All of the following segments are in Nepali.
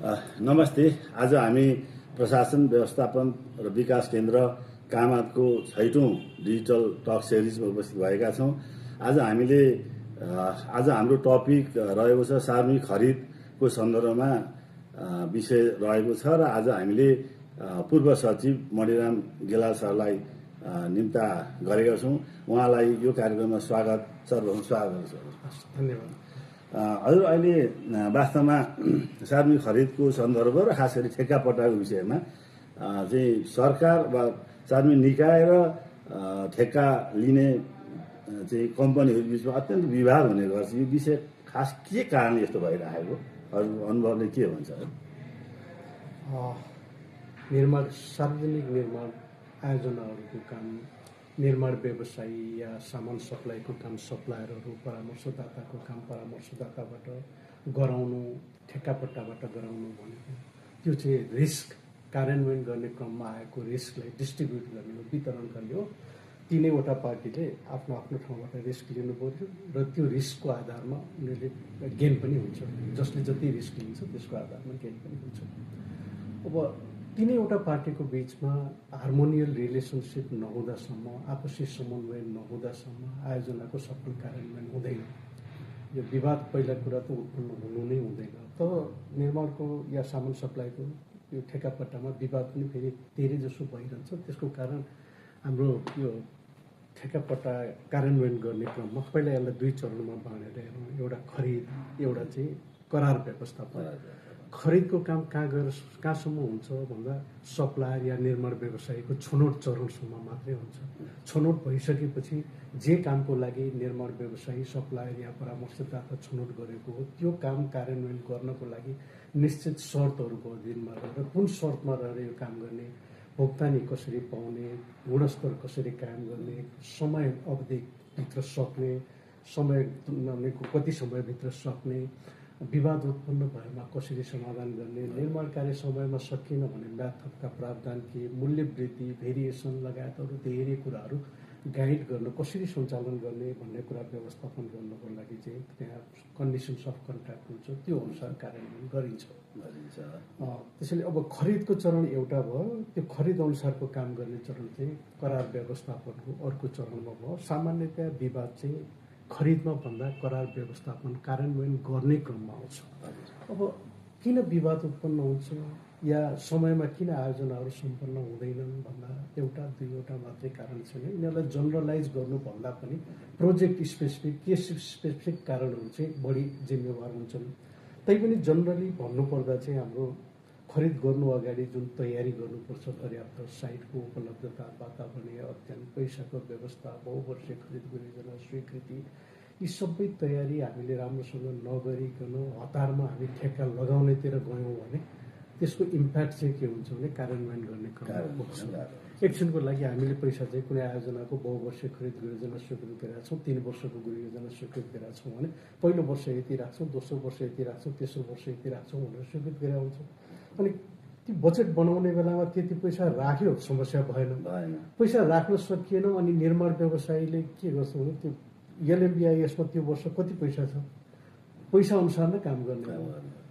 नमस्ते। आज हामी प्रशासन व्यवस्थापन र विकास केन्द्र कामातको 6औं डिजिटल टक सिरिजमा उपस्थित भएका छौँ। आज हाम्रो टपिक रहेको छ सार्वजनिक खरिदको सन्दर्भमा विषय रहेको छ र आज हामीले पूर्व सचिव मणिराम गेलाल सरलाई निम्ता गरेका छौँ। उहाँलाई यो कार्यक्रममा सर्वप्रथम स्वागत गर्छु। धन्यवाद। हजुर, अहिले वास्तवमा सार्वजनिक खरिदको सन्दर्भ र खास गरी ठेक्कापट्टाको विषयमा चाहिँ सरकार वा सार्वजनिक निकाय र ठेक्का लिने चाहिँ कम्पनीहरू बिचमा अत्यन्त विवाद हुने गर्छ। यो विषय खास के कारण यस्तो भइरहेको अनुभवले के भन्छ? सार्वजनिक निर्माण आयोजनाहरूको काम, निर्माण व्यवसायी या सामान सप्लाईको काम सप्लायरहरू, परामर्शदाताको काम परामर्शदाताबाट गराउनु, ठेक्कापट्टाबाट गराउनु भनेको त्यो चाहिँ रिस्क कार्यान्वयन गर्ने क्रममा आएको रिस्कलाई डिस्ट्रिब्युट गर्ने हो, वितरण गर्ने हो। तीनैवटा पार्टीले आफ्नो आफ्नो ठाउँबाट रिस्क लिनु पर्यो र त्यो रिस्कको आधारमा उनीहरूले गेन पनि हुन्छ। जसले जति रिस्क लिन्छ त्यसको आधारमा गेन पनि हुन्छ। अब तीनैवटा पार्टीको बिचमा हार्मोनियल रिलेसनसिप नहुँदासम्म, आपसी समन्वय नहुँदासम्म आयोजनाको सफल कार्यान्वयन हुँदैन। यो विवाद पहिला कुरा त उत्पन्न हुनु नै हुँदैन। त निर्माणको या सामान सप्लाईको यो ठेक्कापट्टामा विवाद पनि फेरि धेरै जसो भइरहन्छ। त्यसको कारण हाम्रो यो ठेक्कापट्टा कार्यान्वयन गर्ने क्रममा पहिला यसलाई दुई चरणमा बाँडेर हेरौँ। एउटा खरिद, एउटा चाहिँ करार व्यवस्थापन। खरिदको काम कहाँसम्म हुन्छ भन्दा सप्लायर या निर्माण व्यवसायीको छनौट चरणसम्म मात्रै हुन्छ। छनौट भइसकेपछि जे कामको लागि निर्माण व्यवसायी, सप्लायर या परामर्शदाता छनौट गरेको हो त्यो काम कार्यान्वयन गर्नको लागि निश्चित शर्तहरूको अधीनमा रहेर कुन शर्तमा रहेर यो काम गर्ने, भुक्तानी कसरी पाउने, गुणस्तर कसरी कायम गर्ने, समय अवधिभित्र सक्ने, समय कति समयभित्र सक्ने, विवाद उत्पन्न भएमा कसरी समाधान गर्ने, निर्माण कार्य समयमा सकिएन भने म्याथका प्रावधान के, मूल्य वृद्धि, भेरिएसन लगायत अरू धेरै कुराहरू गाइड गर्न कसरी सञ्चालन गर्ने भन्ने कुरा व्यवस्थापन गर्नको लागि चाहिँ त्यहाँ कन्डिसन्स अफ कन्ट्र्याक्ट हुन्छ, त्यो अनुसार कार्यान्वयन गरिन्छ। त्यसैले अब खरिदको चरण एउटा भयो। त्यो खरिद अनुसारको काम गर्ने चरण चाहिँ करार व्यवस्थापनको अर्को चरणमा भयो। सामान्यतया विवाद चाहिँ खरिदमा भन्दा करार व्यवस्थापन कार्यान्वयन गर्ने क्रममा आउँछ। अब किन विवाद उत्पन्न हुन्छ या समयमा किन आयोजनाहरू सम्पन्न हुँदैनन् भन्दा एउटा दुईवटा मात्रै कारण छैन। यिनीहरूलाई जनरलाइज गर्नुभन्दा पनि प्रोजेक्ट स्पेसिफिक, केस स्पेसिफिक कारणहरू चाहिँ बढी जिम्मेवार हुन्छन्। तैपनि जनरली भन्नुपर्दा चाहिँ हाम्रो खरिद गर्नु अगाडि जुन तयारी गर्नुपर्छ, पर्याप्त साइटको उपलब्धता, वातावरणीय अध्ययन, पैसाको व्यवस्था, बहुवर्षीय खरिद योजना स्वीकृति, यी सबै तयारी हामीले राम्रोसँग नगरिकन हतारमा हामी ठेक्का लगाउनेतिर गयौँ भने त्यसको इम्प्याक्ट चाहिँ के हुन्छ भने कार्यान्वयन गर्ने क्रममा पुग्छ। एकछिनको लागि हामीले पैसा चाहिँ कुनै आयोजनाको बहुवर्षीय खरिद योजना स्वीकृत गरेका छौँ, 3 वर्षको योजना स्वीकृत गरेका छौँ भने पहिलो वर्ष यति राख्छौँ, दोस्रो वर्ष यति राख्छौँ, तेस्रो वर्ष यति राख्छौँ भनेर स्वीकृत गरेका हुन्छौँ। अनि ती बजेट बनाउने बेलामा त्यति पैसा राख्यो, समस्या भएन। पैसा राख्न सकिएन अनि निर्माण व्यवसायीले के गर्छ भने त्यो एलएमबिआइएसमा त्यो वर्ष कति पैसा छ, पैसा अनुसार नै काम गर्ने हो।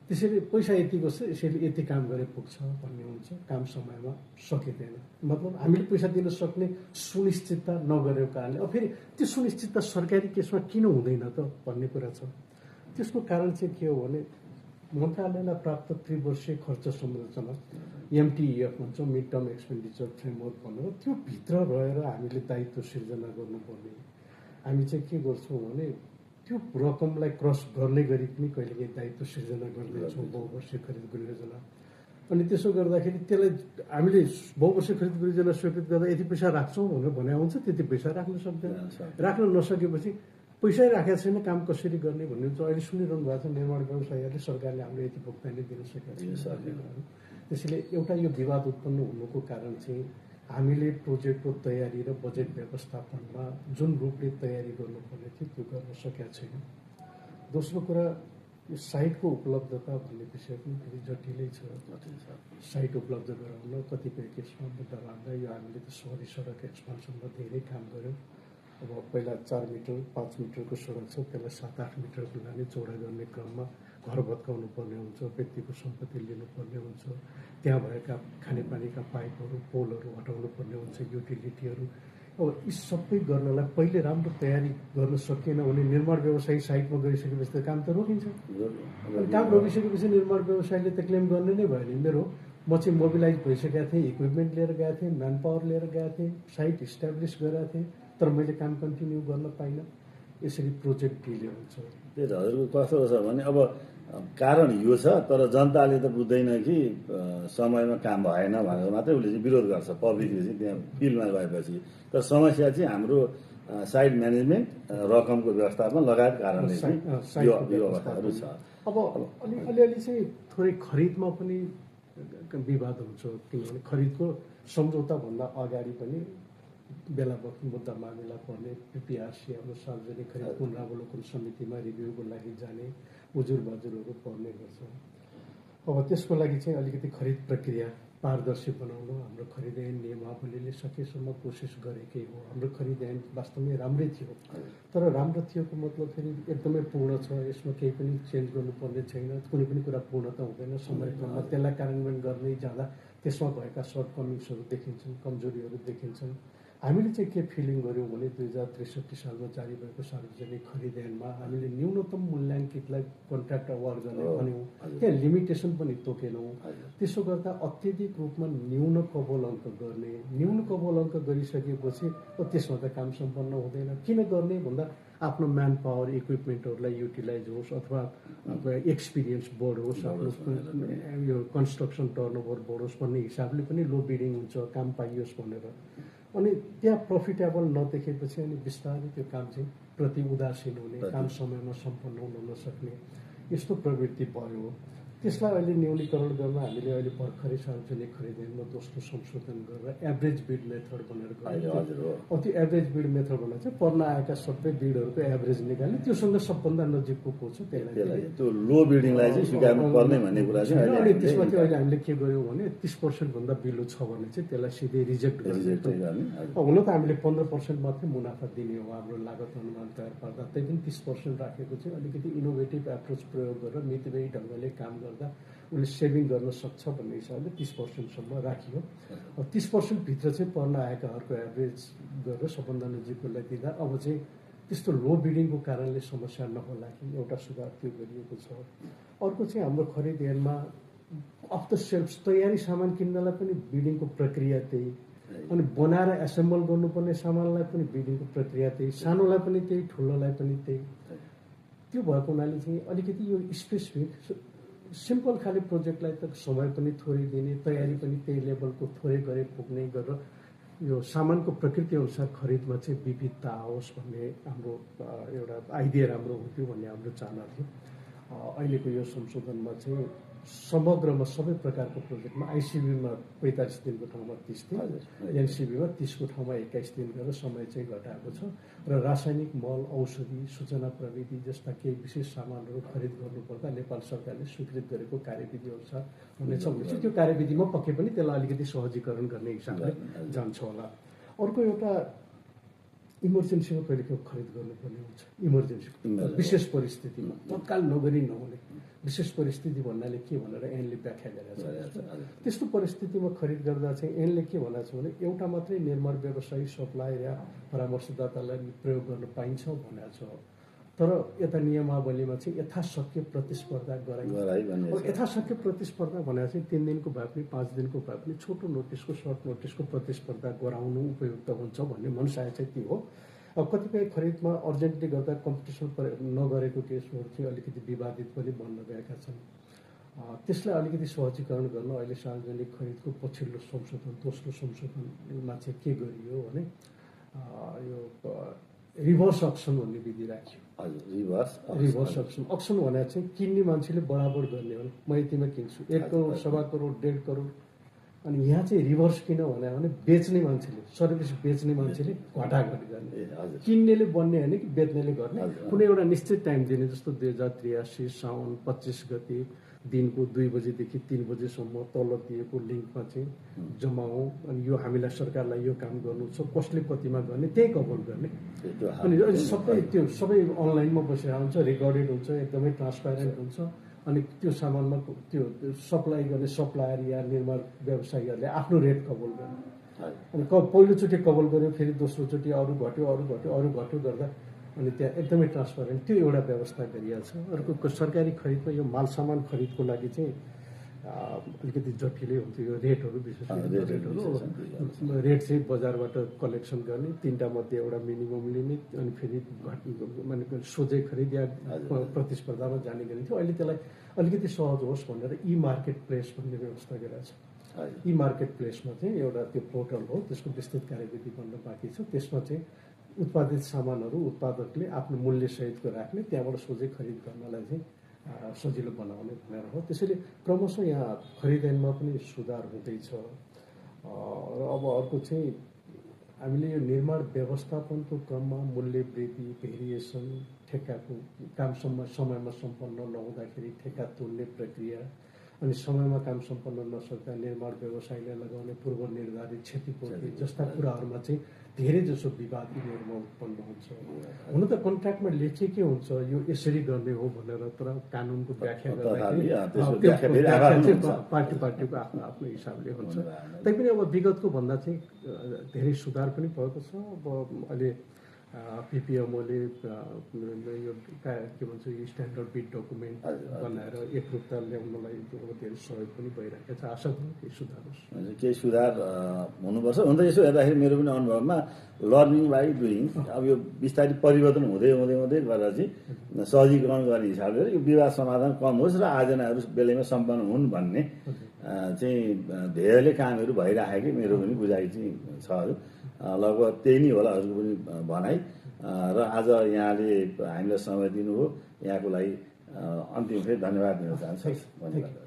त्यसैले पैसा यति गर्छ, यसैले यति काम गरे पुग्छ भन्ने हुन्छ। काम समयमा सकिँदैन, मतलब हामीले पैसा दिन सक्ने सुनिश्चितता नगरेको कारणले। अब फेरि त्यो सुनिश्चितता सरकारी केसमा किन हुँदैन त भन्ने कुरा छ। त्यसको कारण चाहिँ के हो भने मन्त्रालयलाई प्राप्त त्रिवर्षीय खर्च संरचना, एमटिएफ भन्छ, मिड टर्म एक्सपेन्डिचर फ्रेमवर्क भनेर, त्यो भित्र रहेर हामीले दायित्व सिर्जना गर्नुपर्ने। हामी चाहिँ के गर्छौँ भने त्यो रकमलाई क्रस गर्ने गरी पनि कहिलेकाहीँ दायित्व सिर्जना गर्दैछौँ बहुवर्षीय खरिद योजना। अनि त्यसो गर्दाखेरि त्यसलाई हामीले बहुवर्षीय खरिद योजना स्वीकृत गर्दा यति पैसा राख्छौँ भनेर भने हुन्छ, त्यति पैसा राख्न सक्दैन। राख्न नसकेपछि पैसै राखेको छैन, काम कसरी गर्ने भन्ने चाहिँ अहिले सुनिरहनु भएको छ। निर्माण व्यवसायीहरूले सरकारले हाम्रो यति भुक्तानी दिन सकेको छैन। त्यसैले एउटा यो विवाद उत्पन्न हुनुको कारण चाहिँ हामीले प्रोजेक्टको तयारी र बजेट व्यवस्थापनमा जुन रूपले तयारी गर्नुपर्ने थियो त्यो गर्न सकेका छैन। दोस्रो कुरा, यो साइटको उपलब्धता भन्ने विषय पनि फेरि जटिलै छ। साइट उपलब्ध गराउन कतिपय केसमा मुद्दा राख्दा यो हामीले त सहरी सडक एक्सपान्सनमा धेरै काम गऱ्यौँ। अब पहिला 4 मिटर 5 मिटरको सडक छ, त्यसलाई 7-8 मिटरको लागि चौडा गर्ने क्रममा घर भत्काउनु पर्ने हुन्छ, व्यक्तिको सम्पत्ति लिनुपर्ने हुन्छ, त्यहाँ भएका खानेपानीका पाइपहरू पोलहरू हटाउनु पर्ने हुन्छ, युटिलिटीहरू। अब यी सबै गर्नलाई पहिले राम्रो तयारी गर्न सकिएन भने निर्माण व्यवसायी साइटमा गइसकेपछि त काम त रोकिन्छ। अनि काम रोकिसकेपछि निर्माण व्यवसायीले त क्लेम गर्ने नै भयो नि, मेरो म चाहिँ मोबिलाइज भइसकेका थिएँ, इक्विपमेन्ट लिएर गएको थिएँ, म्यान पावर लिएर गएको थिएँ, साइट इस्टाब्लिस गरेका थिएँ, तर मैले काम कन्टिन्यू गर्न पाइनँ। यसरी प्रोजेक्ट डिले हुन्छ। त्यही त हजुरको कस्तो छ भने अब कारण यो छ, तर जनताले त बुझ्दैन कि समयमा काम भएन भनेर मात्रै उसले चाहिँ विरोध गर्छ पब्लिकले चाहिँ त्यहाँ फिल्डमा गएपछि। तर समस्या चाहिँ हाम्रो साइट म्यानेजमेन्ट, रकमको व्यवस्थापन लगायत कारणले चाहिँ यो अवस्थाहरू छ। अब अलिअलि चाहिँ थोरै खरिदमा पनि विवाद हुन्छ, किनभने खरिदको सम्झौताभन्दा अगाडि पनि बेला बखत मुद्दा मामिला पर्ने, पिपिआरसी हाम्रो सार्वजनिक खरिद पुनरावलोकन समितिमा रिभ्यूको लागि जाने उजुर बाजुरहरू पर्ने गर्छ। अब त्यसको लागि चाहिँ अलिकति खरिद प्रक्रिया पारदर्शी बनाउन हाम्रो खरिद ऐन नियमावलीले सकेसम्म कोसिस गरेकै हो। हाम्रो खरिद ऐन वास्तवमै राम्रै थियो, तर राम्रो थियोको मतलब फेरि एकदमै पूर्ण छ, यसमा केही पनि चेन्ज गर्नुपर्ने छैन, कुनै पनि कुरा पूर्णता हुँदैन। समयक्रममा त्यसलाई कार्यान्वयन गर्दै जाँदा त्यसमा भएका सर्टकमिङ्सहरू देखिन्छन्, कमजोरीहरू देखिन्छन्। हामीले चाहिँ के फिलिङ गऱ्यौँ भने 2063 सालमा जारी भएको सार्वजनिक खरिद ऐनमा हामीले न्यूनतम मूल्याङ्कितलाई कन्ट्र्याक्ट अवार्ड गर्ने भन्यौँ, त्यहाँ लिमिटेसन पनि तोकेनौँ। त्यसो गर्दा अत्यधिक रूपमा न्यून कबोल अङ्क गर्ने, न्यून कबोल अङ्क गरिसकेपछि त्यसमा त काम सम्पन्न हुँदैन। किन गर्ने भन्दा आफ्नो म्यान पावर इक्विपमेन्टहरूलाई युटिलाइज होस् अथवा एक्सपिरियन्स बढोस्, आफ्नो यो कन्स्ट्रक्सन टर्नओभर बढोस् भन्ने हिसाबले पनि लो बिडिङ हुन्छ, काम पाइयोस् भनेर। अनि त्यहाँ प्रफिटेबल नदेखेपछि अनि बिस्तारै त्यो काम चाहिँ प्रति उदासीन हुने, काम समयमा सम्पन्न हुन नसक्ने यस्तो प्रवृत्ति भयो। त्यसलाई अहिले न्यूनीकरण गर्न हामीले अहिले भर्खरै सार्वजनिक खरिद ऐनमा दोस्रो संशोधन गरेर एभरेज बिड मेथड भनेर गऱ्यौँ। त्यो एभरेज बिड मेथड भन्दा चाहिँ पर्न आएका सबै बिडहरूको एभरेज निकाल्ने, त्योसँग सबभन्दा नजिकको को छ त्यसलाई त्यो लो बिडिङलाई चाहिँ स्वीकार्नु पर्ने भन्ने कुरा चाहिँ अनि त्यसमा चाहिँ अहिले हामीले के गर्यौँ भने 30% भन्दा बिलो छ भने चाहिँ त्यसलाई सिधै रिजेक्ट गर्ने। हुन त हामीले 15% मात्रै मुनाफा दिने हो हाम्रो लागत अनुमान तयार पार्दा, त्यही पनि 30% राखेको चाहिँ अलिकति इनोभेटिभ एप्रोच प्रयोग गरेर मितव्ययी ढङ्गले काम गर्दा उसले सेभिङ गर्न सक्छ भन्ने हिसाबले 30%सम्म राखियो। 30% भित्र चाहिँ पर्न आएकाहरूको एभरेज गरेर सबभन्दा नजिककोलाई दिँदा अब चाहिँ त्यस्तो लो बिडिङको कारणले समस्या नहोला कि एउटा सुधार त्यो गरिएको छ। अर्को चाहिँ हाम्रो खरिद ऐनमा अफ द सेल्फ तयारी सामान किन्नलाई पनि बिडिङको प्रक्रिया त्यही, अनि बनाएर एसेम्बल गर्नुपर्ने सामानलाई पनि बिडिङको प्रक्रिया त्यही, सानोलाई पनि त्यही, ठुलोलाई पनि त्यही। त्यो भएको हुनाले चाहिँ अलिकति यो स्पेसिफिक सिम्पल खाले प्रोजेक्टलाई त समय पनि थोरै दिने, तयारी पनि त्यही लेभलको थोरै गरे पुग्ने गरेर यो सामानको प्रकृति अनुसार खरिदमा चाहिँ विविधता आओस् भन्ने हाम्रो एउटा आइडिया राम्रो हुन्थ्यो भन्ने हाम्रो चाहना थियो। अहिलेको यो संशोधनमा चाहिँ समग्रमा सबै प्रकारको प्रोजेक्टमा आइसिबीमा 45 दिनको ठाउँमा 30 दिन, एनसिबीमा 30 को ठाउँमा 21 दिन गरेर समय चाहिँ घटाएको छ। र रासायनिक मल, औषधि, सूचना प्रविधि जस्ता केही विशेष सामानहरू खरिद गर्नुपर्दा नेपाल सरकारले स्वीकृत गरेको कार्यविधि अनुसार हुनेछ भनेपछि त्यो कार्यविधिमा पक्कै पनि त्यसलाई अलिकति सहजीकरण गर्ने हिसाबले जान्छ होला। अर्को एउटा इमर्जेन्सीमा कहिले खरिद गर्नुपर्ने हुन्छ, इमर्जेन्सी विशेष परिस्थितिमा तत्काल नगरी नहुने विशेष परिस्थिति भन्नाले के भनेर ऐनले व्याख्या गरेको छ। त्यस्तो परिस्थितिमा खरिद गर्दा चाहिँ ऐनले के भनेको छ भने एउटा मात्रै निर्माण व्यवसायी, सप्लायर या परामर्शदातालाई प्रयोग गर्न पाइन्छ भनेको छ। तर यता नियमावलीमा चाहिँ यथाशक्य प्रतिस्पर्धा गराइन्छ। यथाशक्य प्रतिस्पर्धा भनेको चाहिँ 3 दिनको भए पनि 5 दिनको भए पनि छोटो नोटिसको, सर्ट नोटिसको प्रतिस्पर्धा गराउनु उपयुक्त हुन्छ भन्ने मनसाय चाहिँ त्यो हो। अब कतिपय खरिदमा अर्जेन्टली गर्दा कम्पिटिसन नगरेको केसहरू चाहिँ अलिकति विवादित पनि बन्न गएका छन्। त्यसलाई अलिकति सहजीकरण गर्न अहिले सार्वजनिक खरिदको पछिल्लो संशोधन, दोस्रो संशोधनमा चाहिँ के गरियो भने यो रिभर्स अक्सन भन्ने विधि राखियो। रिभर्स अक्सन भने चाहिँ किन्ने मान्छेले बराबर गर्ने हो, म यतिमा किन्छु 1 करोड, 1.25 करोड, 1.5 करोड। अनि यहाँ चाहिँ रिभर्स किन भने बेच्ने मान्छेले, सर्भिस बेच्ने मान्छेले घटा घटी गर्ने, किन्नेले बन्ने होइन कि बेच्नेले गर्ने। कुनै एउटा निश्चित टाइम दिने, जस्तो 2083 साउन 25 गते दिनको 2 बजेदेखि 3 बजेसम्म तल दिएको लिङ्कमा चाहिँ जमाऊ, अनि यो हामीलाई सरकारलाई यो काम गर्नु छ, कसले कतिमा गर्ने त्यही कभर गर्ने। अनि सबै त्यो सबै अनलाइनमा बसेर हुन्छ, रेकर्डेड हुन्छ, एकदमै ट्रान्सप्यारेन्ट हुन्छ। अनि त्यो सामानमा त्यो सप्लाई गर्ने सप्लायर या निर्माण व्यवसायीहरूले आफ्नो रेट कबुल गर्ने अनि पहिलोचोटि कबुल गर्यो फेरि दोस्रोचोटि अरू घट्यो गर्दा अनि त्यहाँ एकदमै ट्रान्सपारेन्ट त्यो एउटा व्यवस्था गरिहाल्छ। अर्को सरकारी खरिदमा यो माल सामान खरिदको लागि चाहिँ अलिकति जटिलै हुन्छ यो रेटहरू विशेष गरी रेट चाहिँ बजारबाट कलेक्सन गर्ने 3टा मध्ये एउटा मिनिमम लिने अनि फेरि माने सोझै खरिद या प्रतिस्पर्धामा जाने गरिन्थ्यो। अहिले त्यसलाई अलिकति सहज होस् भनेर ई मार्केट प्लेस भन्ने व्यवस्था गरिरहेको छ। ई मार्केट प्लेसमा चाहिँ एउटा त्यो पोर्टल हो, त्यसको विस्तृत कार्यविधि बन्न बाँकी छ। त्यसमा चाहिँ उत्पादित सामानहरू उत्पादकले आफ्नो मूल्यसहितको राख्ने, त्यहाँबाट सोझै खरिद गर्नलाई चाहिँ सजिलो बनाउने भनेर हो। त्यसैले क्रमशः यहाँ खरिद ऐनमा पनि सुधार हुँदैछ। र अब अर्को चाहिँ हामीले यो निर्माण व्यवस्थापनको क्रममा मूल्य वृद्धि, भेरिएसन, ठेक्काको कामसम्म समयमा सम्पन्न नहुँदाखेरि ठेक्का तोड्ने प्रक्रिया अनि समयमा काम सम्पन्न नसक्दा निर्माण व्यवसायले लगाउने पूर्व निर्धारित क्षतिपूर्ति जस्ता कुराहरूमा चाहिँ धेरै जसो विवाद यिनीहरूमा उत्पन्न हुन्छ। हुन त कन्ट्र्याक्टमा लेखिएकै हुन्छ यो यसरी गर्ने हो भनेर, तर कानुनको व्याख्या गर्दाखेरि पार्टीको आफ्नो आफ्नो हिसाबले हुन्छ। तैपनि अब विगतको भन्दा चाहिँ धेरै सुधार पनि भएको छ। अब अहिले पिपिएमओले यो के भन्छ यो स्ट्यान्डर्ड बिड डकुमेन्ट बनाएर एकरूपता ल्याउनलाई धेरै सहयोग पनि भइरहेको छ। आशा गरौँ केही सुधार होस्। केही सुधार हुनुपर्छ। हुन त यसो हेर्दाखेरि मेरो पनि अनुभवमा लर्निङ बाई डुइङ, अब यो बिस्तारै परिवर्तन हुँदै गरेर चाहिँ सहजीकरण गर्ने हिसाबले यो विवाद समाधान कम होस् र आयोजनाहरू बेलैमा सम्पन्न हुन् भन्ने चाहिँ धेरैले कामहरू भइराखेकै मेरो पनि बुझाइ चाहिँ छ। लगभग त्यही नै होला हजुरको पनि भनाइ। र आज यहाँले हामीलाई समय दिनुभयो, यहाँको लागि अन्तिम फेरि धन्यवाद दिन चाहन्छु। धन्यवाद।